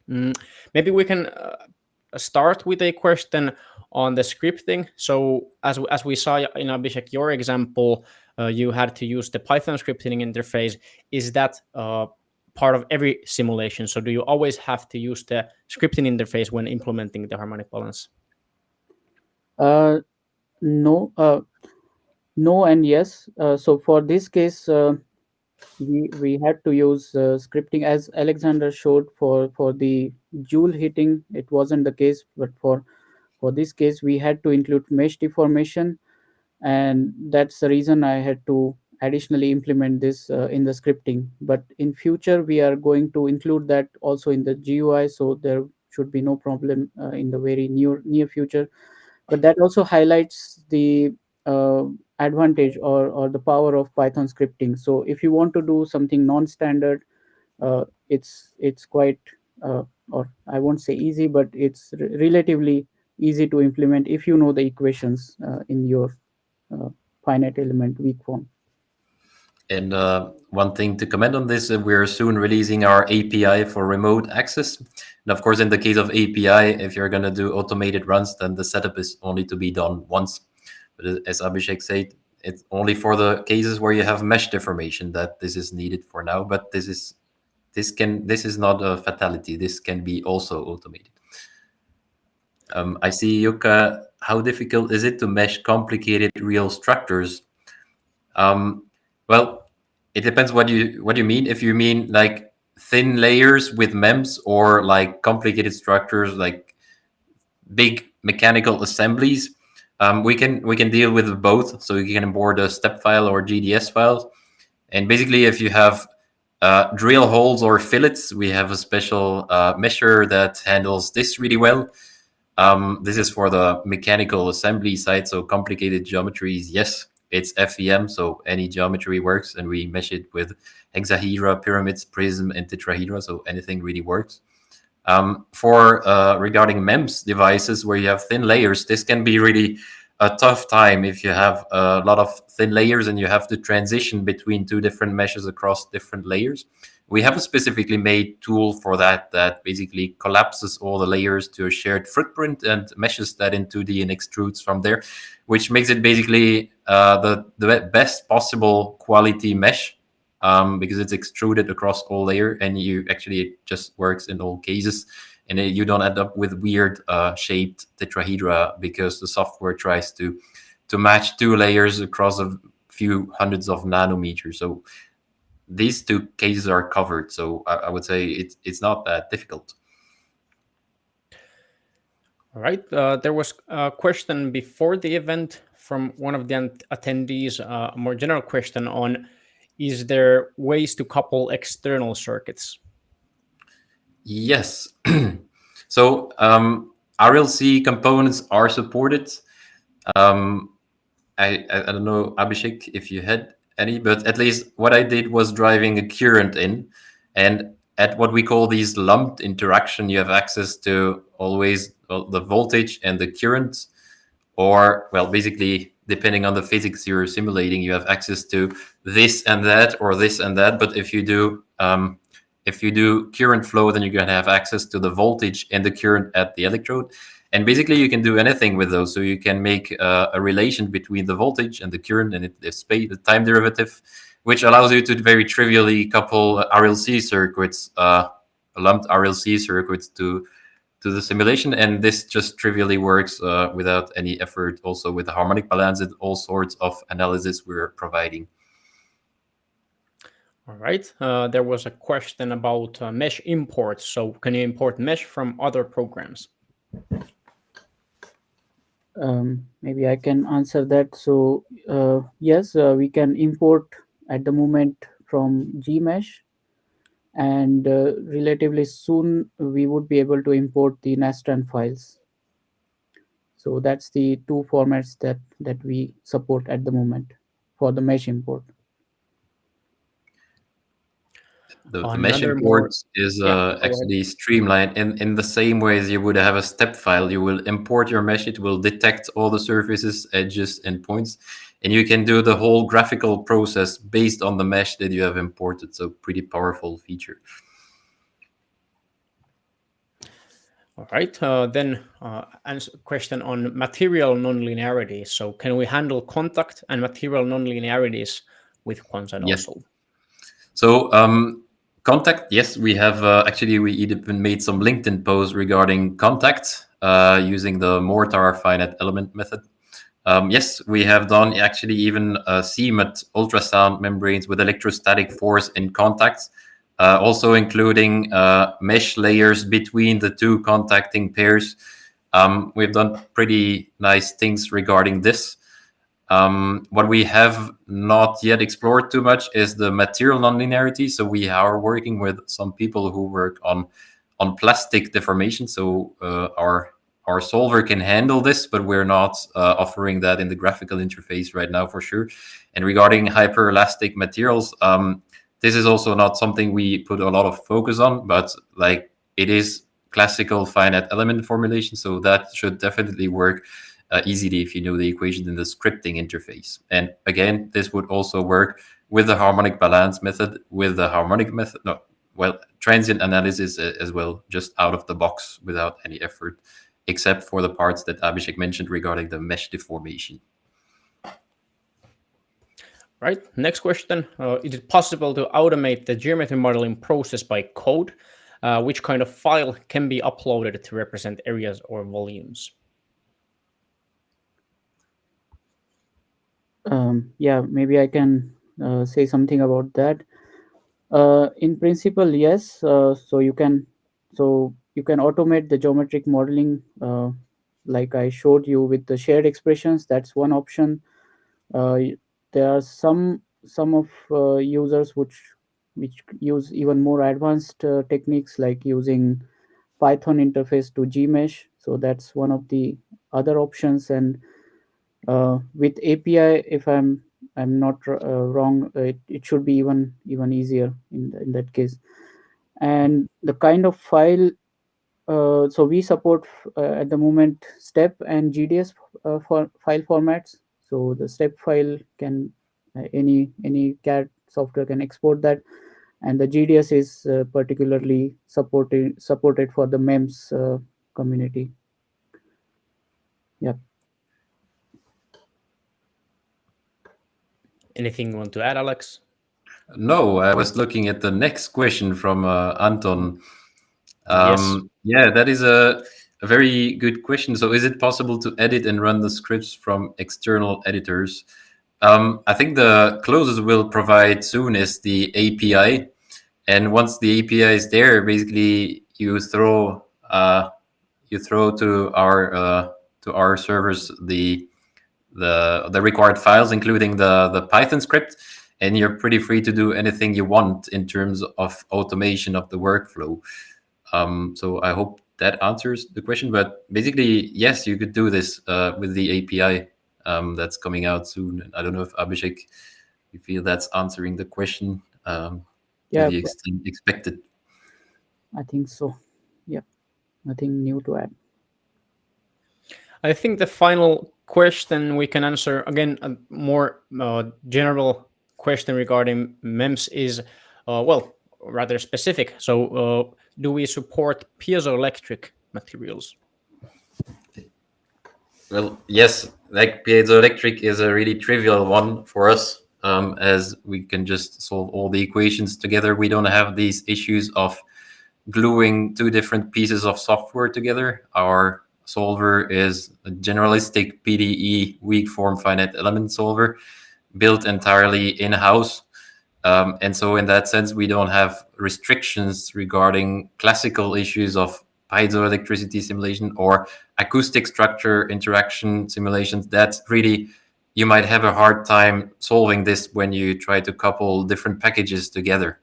Maybe we can start with a question on the scripting. So as we saw in Abhishek, your example, you had to use the Python scripting interface. Is that part of every simulation? So do you always have to use the scripting interface when implementing the harmonic balance? Uh, no, no, and yes. So for this case, we had to use scripting, as Alexander showed for the joule heating. It wasn't the case, but for this case, we had to include mesh deformation, and that's the reason I had to additionally implement this in the scripting. But in future, we are going to include that also in the GUI, so there should be no problem in the very near future. But that also highlights the uh, advantage or the power of Python scripting. So if you want to do something non-standard, it's quite or I won't say easy, but it's relatively easy to implement if you know the equations in your uh, finite element weak form. And one thing to comment on this, we're soon releasing our API for remote access. And of course, in the case of API, if you're going to do automated runs, then the setup is only to be done once. But as Abhishek said, it's only for the cases where you have mesh deformation that this is needed for now. But this is not a fatality. This can be also automated. I see, Yuka. How difficult is it to mesh complicated real structures? Well, it depends what you mean. If you mean like thin layers with MEMS or like complicated structures like big mechanical assemblies, we can deal with both. So you can import a step file or GDS files. And basically, if you have drill holes or fillets, we have a special measure that handles this really well. This is for the mechanical assembly side, so complicated geometries, yes, it's FEM, so any geometry works, and we mesh it with hexahedra, pyramids, prism, and tetrahedra, so anything really works. For regarding MEMS devices where you have thin layers, this can be really a tough time if you have a lot of thin layers and you have to transition between two different meshes across different layers. We have a specifically made tool for that basically collapses all the layers to a shared footprint and meshes that in 2D and extrudes from there, which makes it basically the best possible quality mesh because it's extruded across all layer and it just works in all cases. And you don't end up with weird shaped tetrahedra because the software tries to match two layers across a few hundreds of nanometers. So these two cases are covered. So I would say it's not that difficult. All right. There was a question before the event from one of the attendees, a more general question on, is there ways to couple external circuits? Yes. So RLC components are supported. I don't know, Abhishek, if you had any, but at least what I did was driving a current in. And at what we call these lumped interaction, you have access to always the voltage and the current, or, well, basically, depending on the physics you're simulating, you have access to this and that or this and that. But if you do current flow, then you're going to have access to the voltage and the current at the electrode. And basically, you can do anything with those. So you can make a relation between the voltage and the current and the time derivative, which allows you to very trivially couple RLC circuits, lumped RLC circuits to the simulation. And this just trivially works without any effort. Also with the harmonic balance and all sorts of analysis we're providing. All right. There was a question about mesh imports. So can you import mesh from other programs? Maybe I can answer that. So yes, we can import at the moment from Gmesh, and relatively soon we would be able to import the Nastran files. So that's the two formats that we support at the moment for the mesh import. The mesh Another more, import is yeah, go ahead. actually streamlined in the same way as you would have a step file. You will import your mesh, it will detect all the surfaces, edges, and points, and you can do the whole graphical process based on the mesh that you have imported. So pretty powerful feature. All right. Then answer question on material nonlinearities. So can we handle contact and material nonlinearities with quantum Yes. also? So contact, yes, we have actually we even made some LinkedIn posts regarding contact using the mortar finite element method. Yes, we have done actually even CMUT ultrasound membranes with electrostatic force in contacts, also including mesh layers between the two contacting pairs. We've done pretty nice things regarding this. What we have not yet explored too much is the material nonlinearity. So we are working with some people who work on plastic deformation. So our solver can handle this, but we're not offering that in the graphical interface right now for sure. And regarding hyperelastic materials, this is also not something we put a lot of focus on, but like it is classical finite element formulation, so that should definitely work easily if you know the equation in the scripting interface. And again, this would also work with the harmonic balance method, with the harmonic method, no, well, transient analysis as well, just out of the box without any effort, except for the parts that Abhishek mentioned regarding the mesh deformation. Right. Next question. Is it possible to automate the geometry modeling process by code? Which kind of file can be uploaded to represent areas or volumes? Yeah, maybe I can say something about that. In principle, yes. So you can automate the geometric modeling, like I showed you with the shared expressions. That's one option. Y- there are some of users which use even more advanced techniques, like using Python interface to Gmesh. So that's one of the other options. And with API, if I'm not wrong, it should be even easier in that case. And the kind of file, so we support at the moment step and GDS for file formats. So the step file can any CAD software can export that, and the GDS is particularly supported for the MEMS community. Yeah. Anything you want to add, Alex? No, I was looking at the next question from Anton. Yes. Yeah, that is a very good question. So, is it possible to edit and run the scripts from external editors? I think the closest we'll provide soon is the API, and once the API is there, basically you throw to our servers the required files, including the Python script, and you're pretty free to do anything you want in terms of automation of the workflow. So I hope that answers the question. But basically, yes, you could do this with the API that's coming out soon. And I don't know if Abhishek, you feel that's answering the question to Yeah, the extent expected. I think so. Yeah, nothing new to add. I think the final question we can answer, again, a more general question regarding MEMS is, well, rather specific. So, do we support piezoelectric materials? Well, yes, like piezoelectric is a really trivial one for us, as we can just solve all the equations together. We don't have these issues of gluing two different pieces of software together. Our solver is a generalistic PDE weak form finite element solver built entirely in house. And so, in that sense, we don't have restrictions regarding classical issues of piezoelectricity simulation or acoustic structure interaction simulations. That really, you might have a hard time solving this when you try to couple different packages together.